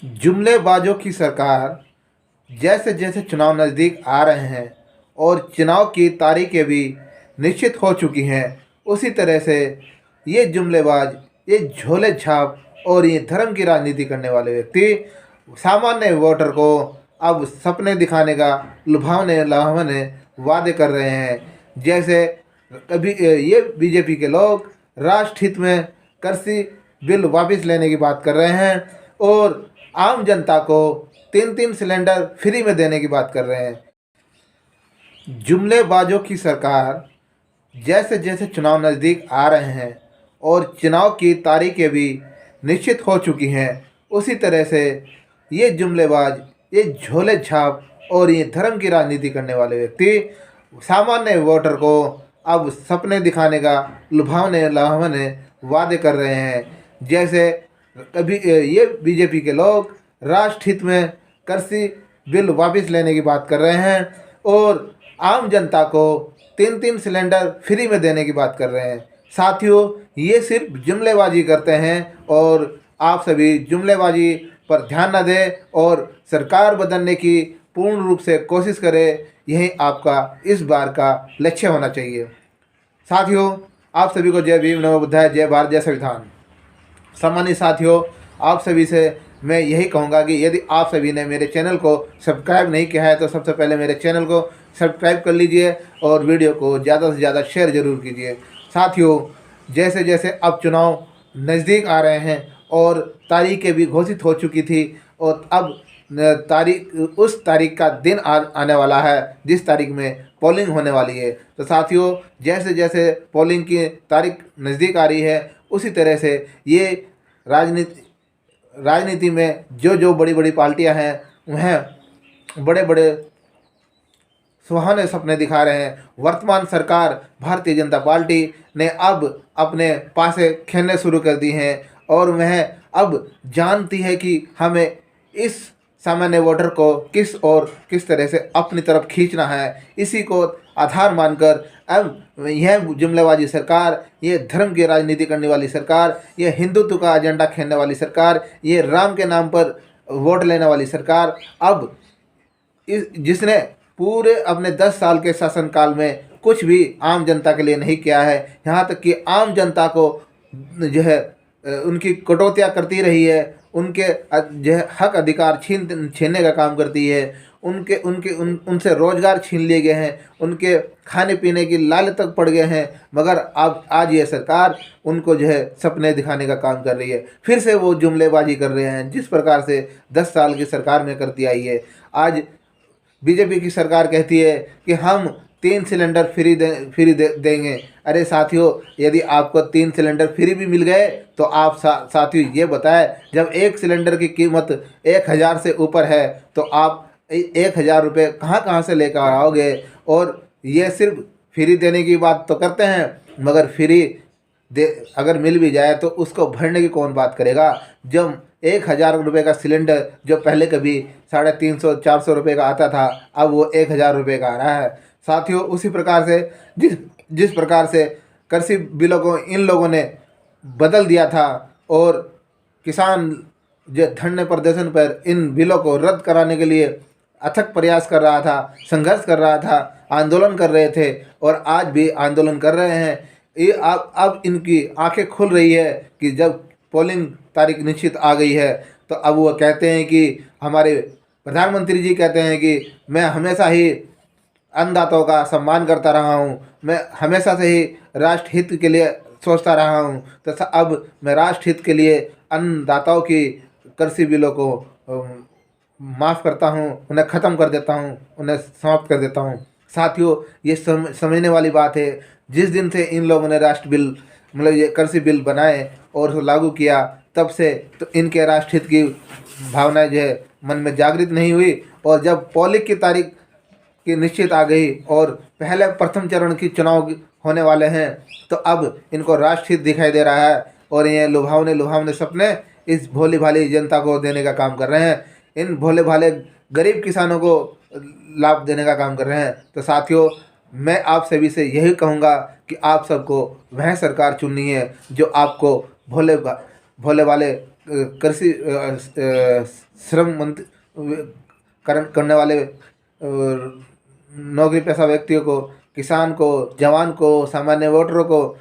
जुमलेबाजों की सरकार जैसे जैसे चुनाव नज़दीक आ रहे हैं और चुनाव की तारीखें भी निश्चित हो चुकी हैं, उसी तरह से ये जुमलेबाज, ये झोले छाप और ये धर्म की राजनीति करने वाले व्यक्ति सामान्य वोटर को अब सपने दिखाने का लुभावने लुभावने वादे कर रहे हैं। जैसे कभी ये बीजेपी के लोग राष्ट्र हित में कृषि बिल वापस लेने की बात कर रहे हैं और आम जनता को 3-3 सिलेंडर फ्री में देने की बात कर रहे हैं। जुमलेबाजों की सरकार जैसे जैसे चुनाव नज़दीक आ रहे हैं और चुनाव की तारीखें भी निश्चित हो चुकी हैं, उसी तरह से ये जुमलेबाज, ये झोले छाप और ये धर्म की राजनीति करने वाले व्यक्ति सामान्य वोटर को अब सपने दिखाने का लुभावने लुभावने वादे कर रहे हैं। जैसे कभी ये बीजेपी के लोग राष्ट्र हित में कृषि बिल वापस लेने की बात कर रहे हैं और आम जनता को 3-3 सिलेंडर फ्री में देने की बात कर रहे हैं। साथियों, ये सिर्फ जुमलेबाजी करते हैं और आप सभी जुमलेबाजी पर ध्यान न दें और सरकार बदलने की पूर्ण रूप से कोशिश करें। यही आपका इस बार का लक्ष्य होना चाहिए। साथियों, आप सभी को जय भीम, नमो बुद्धाय, जय भारत, जय संविधान। सम्मानित साथियों, आप सभी से मैं यही कहूँगा कि यदि आप सभी ने मेरे चैनल को सब्सक्राइब नहीं किया है तो सबसे पहले मेरे चैनल को सब्सक्राइब कर लीजिए और वीडियो को ज़्यादा से ज़्यादा शेयर ज़रूर कीजिए। साथियों, जैसे जैसे अब चुनाव नज़दीक आ रहे हैं और तारीखें भी घोषित हो चुकी थी और अब उस तारीख का दिन आने वाला है जिस तारीख में पोलिंग होने वाली है। तो साथियों, जैसे जैसे पोलिंग की तारीख नज़दीक आ रही है, उसी तरह से ये राजनीति में जो बड़ी बड़ी पार्टियां हैं वह बड़े बड़े सुहाने सपने दिखा रहे हैं। वर्तमान सरकार भारतीय जनता पार्टी ने अब अपने पासे खेलने शुरू कर दी हैं और वह अब जानती है कि हमें इस सामान्य वोटर को किस तरह से अपनी तरफ खींचना है। इसी को आधार मानकर अब यह जुमलेबाजी सरकार, ये धर्म की राजनीति करने वाली सरकार, ये हिंदुत्व का एजेंडा खेलने वाली सरकार, ये राम के नाम पर वोट लेने वाली सरकार, अब जिसने पूरे अपने 10 साल के शासनकाल में कुछ भी आम जनता के लिए नहीं किया है, यहाँ तक कि आम जनता को जो है उनकी कटौतियाँ करती रही है, उनके जो है हक अधिकार छीनने का काम करती है, उनसे रोजगार छीन लिए गए हैं, उनके खाने पीने की लालच तक पड़ गए हैं। मगर अब आज ये सरकार उनको जो है सपने दिखाने का काम कर रही है। फिर से वो जुमलेबाजी कर रहे हैं जिस प्रकार से 10 साल की सरकार में करती आई है। आज बीजेपी की सरकार कहती है कि हम 3 सिलेंडर फ्री देंगे। अरे साथियों, यदि आपको 3 सिलेंडर फ्री भी मिल गए तो आप साथियों ये बताएं, जब एक सिलेंडर की कीमत 1000 से ऊपर है तो आप 1000 रुपये कहाँ से लेकर आओगे। और ये सिर्फ फ्री देने की बात तो करते हैं, मगर फ्री अगर मिल भी जाए तो उसको भरने की कौन बात करेगा। जब 1000 रुपये का सिलेंडर जो पहले कभी 350-400 रुपये का आता था, अब वो 1000 रुपये का आ रहा है। साथियों, उसी प्रकार से जिस प्रकार से कृषि बिलों को इन लोगों ने बदल दिया था और किसान जो धरने प्रदर्शन पर इन बिलों को रद्द कराने के लिए अथक प्रयास कर रहा था, संघर्ष कर रहा था, आंदोलन कर रहे थे और आज भी आंदोलन कर रहे हैं। ये अब इनकी आंखें खुल रही है कि जब पोलिंग तारीख निश्चित आ गई है तो अब वो कहते हैं कि हमारे प्रधानमंत्री जी कहते हैं कि मैं हमेशा ही अन्नदाताओं का सम्मान करता रहा हूँ, मैं हमेशा से ही राष्ट्र हित के लिए सोचता रहा हूँ। तो अब मैं राष्ट्र हित के लिए अन्नदाताओं की कृषि बिलों को माफ़ करता हूँ, उन्हें ख़त्म कर देता हूँ, उन्हें समाप्त कर देता हूँ। साथियों, ये समझने वाली बात है। जिस दिन से इन लोगों ने राष्ट्र बिल मतलब ये कृषि बिल बनाए और लागू किया, तब से तो इनके राष्ट्र हित की भावनाएं जो है मन में जागृत नहीं हुई। और जब पोलिंग की तारीख की निश्चित आ गई और पहले प्रथम चरण की चुनाव होने वाले हैं, तो अब इनको राष्ट्र हित दिखाई दे रहा है और ये लुभावने सपने इस भोली भाली जनता को देने का काम कर रहे हैं। इन भोले भाले गरीब किसानों को लाभ देने का काम कर रहे हैं। तो साथियों, मैं आप सभी से यही कहूँगा कि आप सबको वह सरकार चुननी है जो आपको भोले भाले कृषि श्रम करने वाले नौकरी पेशा व्यक्तियों को, किसान को, जवान को, सामान्य वोटरों को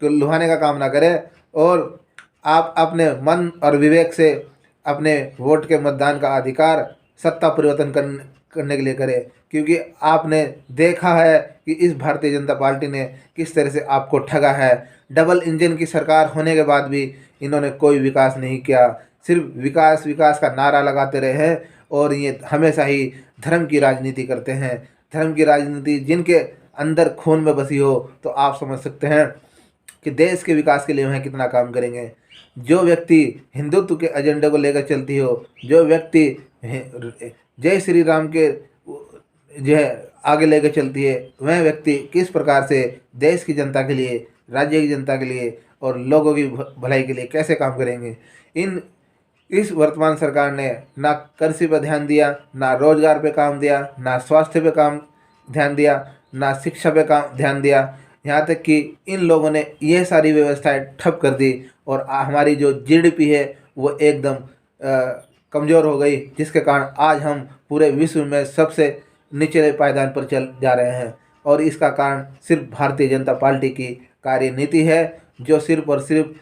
लुभाने का काम ना करें और आप अपने मन और विवेक से अपने वोट के मतदान का अधिकार सत्ता परिवर्तन करने के लिए करें। क्योंकि आपने देखा है कि इस भारतीय जनता पार्टी ने किस तरह से आपको ठगा है। डबल इंजन की सरकार होने के बाद भी इन्होंने कोई विकास नहीं किया, सिर्फ विकास विकास का नारा लगाते रहे हैं और ये हमेशा ही धर्म की राजनीति करते हैं। धर्म की राजनीति जिनके अंदर खून में बसी हो तो आप समझ सकते हैं कि देश के विकास के लिए वह कितना काम करेंगे। जो व्यक्ति हिंदुत्व के एजेंडे को लेकर चलती हो, जो व्यक्ति जय श्री राम के जो है आगे लेकर चलती है, वह व्यक्ति किस प्रकार से देश की जनता के लिए, राज्य की जनता के लिए और लोगों की भलाई के लिए कैसे काम करेंगे। इस वर्तमान सरकार ने ना कृषि पर ध्यान दिया, ना रोजगार पे काम दिया, ना स्वास्थ्य पे काम ध्यान दिया, ना शिक्षा पे काम ध्यान दिया। यहाँ तक कि इन लोगों ने ये सारी व्यवस्थाएं ठप कर दी और हमारी जो जीडीपी है वो एकदम कमज़ोर हो गई, जिसके कारण आज हम पूरे विश्व में सबसे निचले पायदान पर चल जा रहे हैं। और इसका कारण सिर्फ भारतीय जनता पार्टी की कार्यनीति है, जो सिर्फ और सिर्फ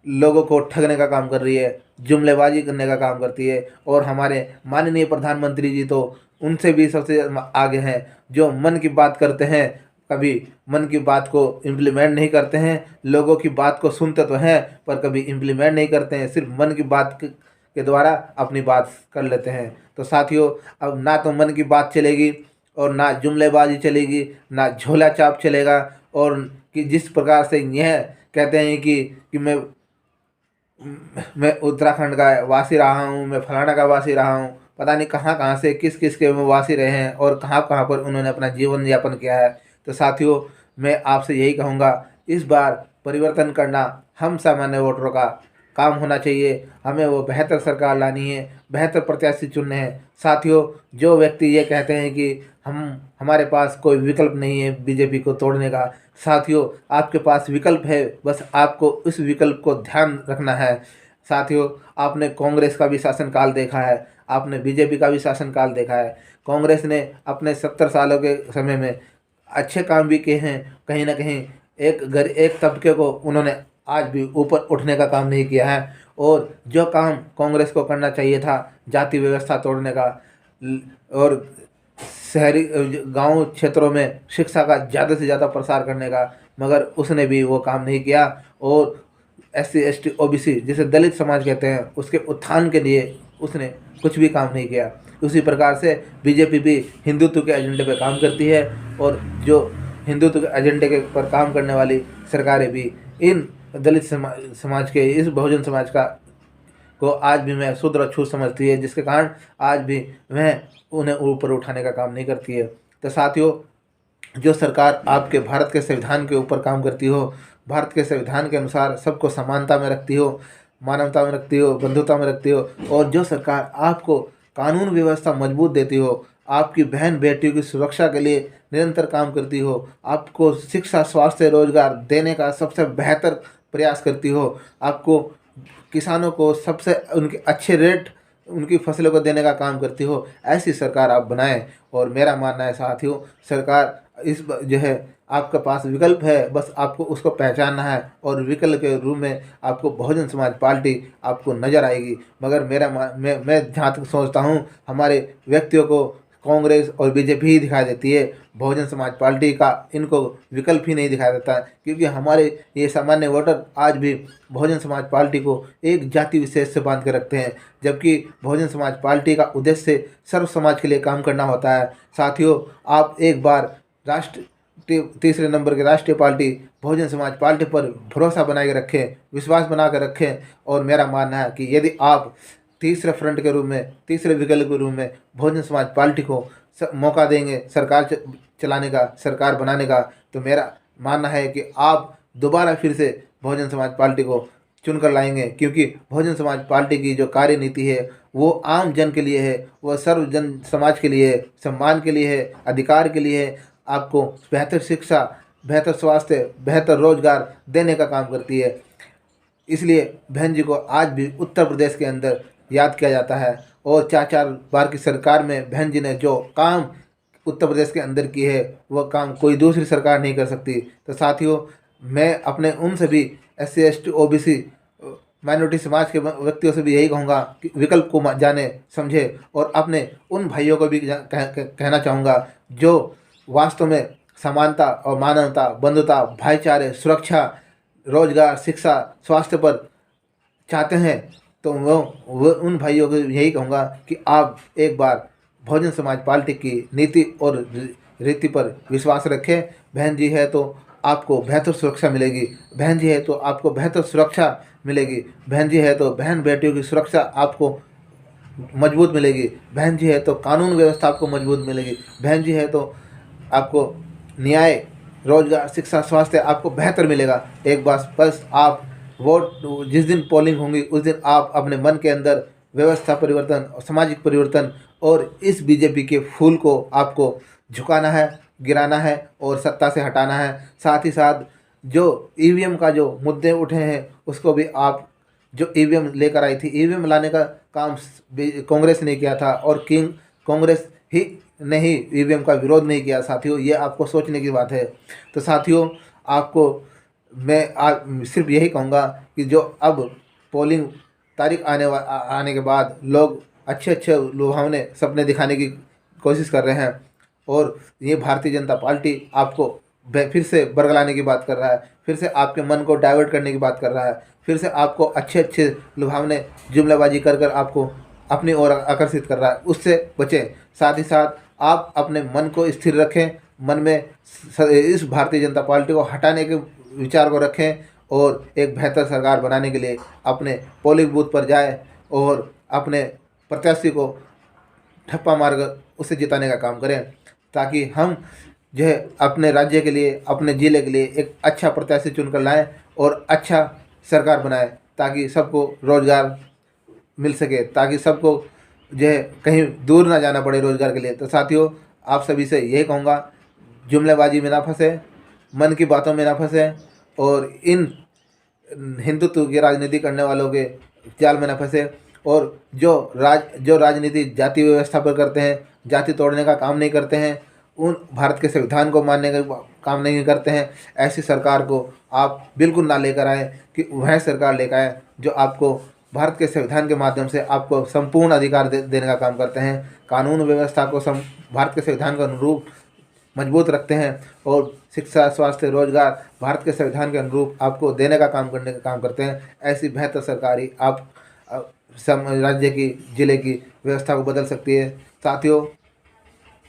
लोगों को ठगने का काम कर रही है, जुमलेबाजी करने का काम करती है। और हमारे माननीय प्रधानमंत्री जी तो उनसे भी सबसे आगे हैं, जो मन की बात करते हैं, कभी मन की बात को इम्प्लीमेंट नहीं करते हैं। लोगों की बात को सुनते तो हैं पर कभी इम्प्लीमेंट नहीं करते हैं, सिर्फ मन की बात के द्वारा अपनी बात कर लेते हैं। तो साथियों, अब ना तो मन की बात चलेगी और ना जुमलेबाजी चलेगी, ना झोला चाप चलेगा। और कि जिस प्रकार से यह कहते हैं कि मैं उत्तराखंड का वासी रहा हूँ, मैं फलाना का वासी रहा हूँ, पता नहीं कहाँ कहाँ से किस किस के वो वासी रहे हैं और कहाँ कहाँ पर उन्होंने अपना जीवन यापन किया है। तो साथियों, मैं आपसे यही कहूँगा, इस बार परिवर्तन करना हम सामान्य वोटरों का काम होना चाहिए। हमें वो बेहतर सरकार लानी है, बेहतर प्रत्याशी चुनने हैं। साथियों, जो व्यक्ति ये कहते हैं कि हमारे पास कोई विकल्प नहीं है बीजेपी को तोड़ने का, साथियों आपके पास विकल्प है, बस आपको उस विकल्प को ध्यान रखना है। साथियों, आपने कांग्रेस का भी शासनकाल देखा है, आपने बीजेपी का भी शासनकाल देखा है। कांग्रेस ने अपने 70 सालों के समय में अच्छे काम भी किए हैं, कहीं ना कहीं एक तबके को उन्होंने आज भी ऊपर उठने का काम नहीं किया है। और जो काम कांग्रेस को करना चाहिए था, जाति व्यवस्था तोड़ने का और शहरी गांव क्षेत्रों में शिक्षा का ज़्यादा से ज़्यादा प्रसार करने का, मगर उसने भी वो काम नहीं किया। और SC ST OBC जिसे दलित समाज कहते हैं, उसके उत्थान के लिए उसने कुछ भी काम नहीं किया। उसी प्रकार से बीजेपी भी हिंदुत्व के एजेंडे पर काम करती है और जो हिंदुत्व के एजेंडे के पर काम करने वाली सरकारें भी इन दलित समाज के, इस बहुजन समाज को आज भी मैं शूद्र अछूत समझती है, जिसके कारण आज भी वह उन्हें ऊपर उठाने का काम नहीं करती है। तो साथियों, जो सरकार आपके भारत के संविधान के ऊपर काम करती हो, भारत के संविधान के अनुसार सबको समानता में रखती हो, मानवता में रखती हो, बंधुता में रखती हो, और जो सरकार आपको कानून व्यवस्था मजबूत देती हो, आपकी बहन बेटियों की सुरक्षा के लिए निरंतर काम करती हो, आपको शिक्षा, स्वास्थ्य, रोजगार देने का सबसे बेहतर प्रयास करती हो, आपको किसानों को सबसे उनके अच्छे रेट उनकी फसलों को देने का काम करती हो, ऐसी सरकार आप बनाएं। और मेरा मानना है साथियों, सरकार इस जो है आपके पास विकल्प है, बस आपको उसको पहचानना है और विकल्प के रूप में आपको बहुजन समाज पार्टी आपको नज़र आएगी। मगर मैं जहाँ तक सोचता हूँ, हमारे व्यक्तियों को कांग्रेस और बीजेपी ही दिखाई देती है, बहुजन समाज पार्टी का इनको विकल्प ही नहीं दिखाई देता है। क्योंकि हमारे ये सामान्य वोटर आज भी बहुजन समाज पार्टी को एक जाति विशेष से बांध के रखते हैं, जबकि बहुजन समाज पार्टी का उद्देश्य सर्व समाज के लिए काम करना होता है। साथियों, आप एक बार तीसरे नंबर की राष्ट्रीय पार्टी बहुजन समाज पार्टी पर भरोसा बना के रखें, विश्वास बना कर रखें। और मेरा मानना है कि यदि आप तीसरे फ्रंट के रूप में, तीसरे विकल्प के रूप में बहुजन समाज पार्टी को मौका देंगे सरकार चलाने का, सरकार बनाने का, तो मेरा मानना है कि आप दोबारा फिर से बहुजन समाज पार्टी को चुनकर लाएंगे। क्योंकि बहुजन समाज पार्टी की जो कार्यनीति है वो आम जन के लिए है, वह सर्व जन समाज के लिए है, सम्मान के लिए है, अधिकार के लिए है। आपको बेहतर शिक्षा, बेहतर स्वास्थ्य, बेहतर रोजगार देने का काम करती है। इसलिए बहन जी को आज भी उत्तर प्रदेश के अंदर याद किया जाता है। और 4-4 बार की सरकार में बहन जी ने जो काम उत्तर प्रदेश के अंदर की है वह काम कोई दूसरी सरकार नहीं कर सकती। तो साथियों, मैं अपने उन सभी SC ST OBC माइनॉरिटी समाज के व्यक्तियों से भी यही कहूँगा कि विकल्प को जाने समझे और अपने उन भाइयों को भी कहना चाहूँगा जो वास्तव में समानता और मानवता, बंधुता, भाईचारे, सुरक्षा, रोजगार, शिक्षा, स्वास्थ्य पर चाहते हैं। तो वो उन भाइयों को यही कहूँगा कि आप एक बार बहुजन समाज पार्टी की नीति और रीति पर विश्वास रखें। बहन जी है तो आपको बेहतर सुरक्षा मिलेगी, बहन जी है तो आपको बेहतर सुरक्षा मिलेगी, बहन जी है तो बहन बेटियों की सुरक्षा आपको मजबूत मिलेगी, बहन जी है तो कानून व्यवस्था आपको मजबूत मिलेगी, बहन जी है तो आपको न्याय, रोजगार, शिक्षा, स्वास्थ्य आपको बेहतर मिलेगा। एक बार बस आप वोट, जिस दिन पोलिंग होंगी उस दिन आप अपने मन के अंदर व्यवस्था परिवर्तन, सामाजिक परिवर्तन और इस बीजेपी के फूल को आपको झुकाना है, गिराना है और सत्ता से हटाना है। साथ ही साथ जो EVM का जो मुद्दे उठे हैं उसको भी आप, जो EVM लेकर आई थी, EVM लाने का काम कांग्रेस ने किया था और कांग्रेस ही ने ही EVM का विरोध नहीं किया। साथियों, ये आपको सोचने की बात है। तो साथियों, आपको मैं सिर्फ यही कहूँगा कि जो अब पोलिंग तारीख आने के बाद लोग अच्छे अच्छे लुभावने सपने दिखाने की कोशिश कर रहे हैं और ये भारतीय जनता पार्टी आपको फिर से बरगलाने की बात कर रहा है, फिर से आपके मन को डाइवर्ट करने की बात कर रहा है, फिर से आपको अच्छे अच्छे लुभावने जुमलाबाजी कर कर आपको अपनी ओर आकर्षित कर रहा है। उससे बचें। साथ ही साथ आप अपने मन को स्थिर रखें, मन में इस भारतीय जनता पार्टी को हटाने के विचार को रखें और एक बेहतर सरकार बनाने के लिए अपने पोलिंग बूथ पर जाएं और अपने प्रत्याशी को ठप्पा मारकर उसे जिताने का काम करें, ताकि हम जो है अपने राज्य के लिए, अपने ज़िले के लिए एक अच्छा प्रत्याशी चुनकर लाएं और अच्छा सरकार बनाएं, ताकि सबको रोज़गार मिल सके, ताकि सबको जो है कहीं दूर ना जाना पड़े रोज़गार के लिए। तो साथियों, आप सभी से यही कहूँगा, जुमलेबाजी में ना फंसे, मन की बातों में ना फंसे और इन हिंदुत्व की राजनीति करने वालों के जाल में ना फंसे। और जो राजनीति जाति व्यवस्था पर करते हैं, जाति तोड़ने का काम नहीं करते हैं, उन भारत के संविधान को मानने का काम नहीं करते हैं, ऐसी सरकार को आप बिल्कुल ना लेकर आएँ। कि वह सरकार लेकर आए जो आपको भारत के संविधान के माध्यम से आपको संपूर्ण अधिकार देने का काम करते हैं, कानून व्यवस्था को भारत के संविधान के अनुरूप मजबूत रखते हैं और शिक्षा, स्वास्थ्य, रोजगार भारत के संविधान के अनुरूप आपको देने का काम करते हैं। ऐसी बेहतर सरकार ही आप राज्य की, ज़िले की व्यवस्था को बदल सकती है। साथियों,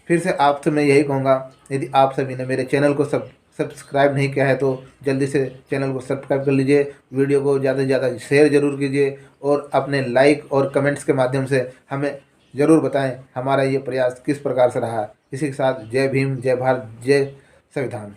फिर से आपसे मैं यही कहूँगा, यदि आप सभी ने मेरे चैनल को सब्सक्राइब नहीं किया है तो जल्दी से चैनल को सब्सक्राइब कर लीजिए, वीडियो को ज़्यादा से ज़्यादा शेयर ज़रूर कीजिए और अपने लाइक और कमेंट्स के माध्यम से हमें ज़रूर बताएं हमारा ये प्रयास किस प्रकार से रहा। इसी के साथ जय भीम, जय भारत, जय संविधान।